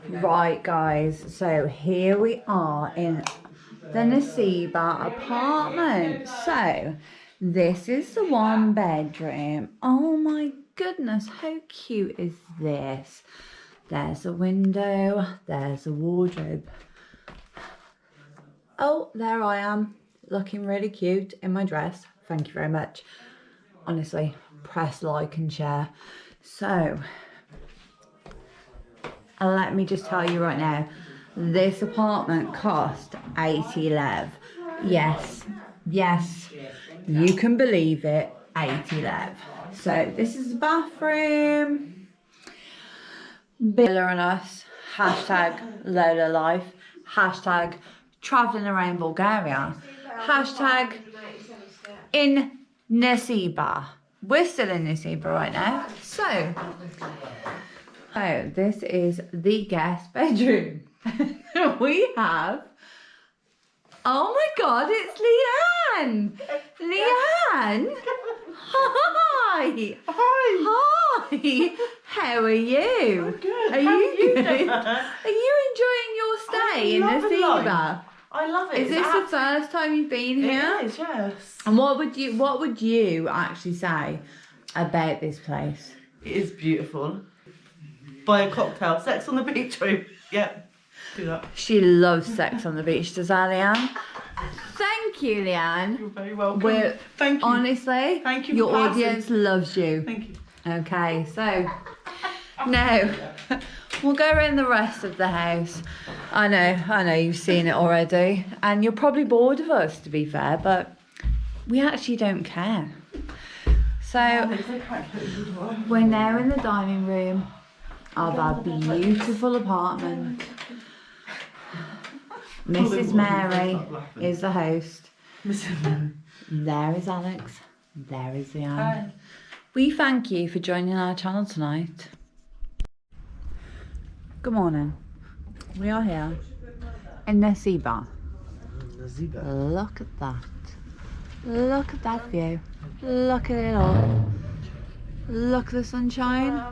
Right, guys, so here we are in the Nasiba apartment. So this is the 1 bedroom. Oh my goodness, how cute is this? There's a window, there's a wardrobe. Oh, there I am, looking really cute in my dress. Thank you very much. Honestly, press like and share. So let me just tell you right now, this apartment cost 80 lev. Yes, you can believe it, 80 lev. So this is the bathroom. Billa and us, hashtag Lola life, hashtag traveling around Bulgaria, hashtag in Nasiba. We're still in Nasiba right now. So this is the guest bedroom. We have, oh my God, it's Leanne. Leanne. Hi. Hi. How are you? I'm good. Are you good? Are you enjoying your stay in Nasiba? I love it. Is this the first time you've been here? It is, yes. And what would you actually say about this place? It is beautiful. Buy a cocktail. Sex on the beach room. Yep. Do that. She loves sex on the beach, does that, Leanne? Thank you, Leanne. You're very welcome. Thank you. Honestly, thank you. Your audience loves you. Thank you. Okay, so now we'll go around the rest of the house. I know you've seen it already, and you're probably bored of us, to be fair, but we actually don't care. So we're now in the dining room of our beautiful apartment. Mrs. Mary is the host. There is Alex. There is Leanne. Hi. We thank you for joining our channel tonight. Good morning. We are here in Nasiba. Look at that. Look at that view. Look at it all. Look at the sunshine.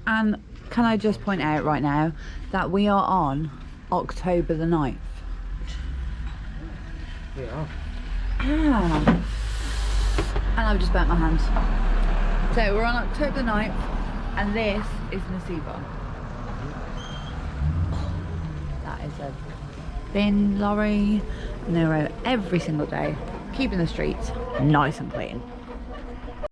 And can I just point out right now that we are on October the 9th. We are. And I've just burnt my hands. So we're on October the 9th, and this is Nasiba. That is a bin lorry, and they're out every single day, keeping the streets nice and clean.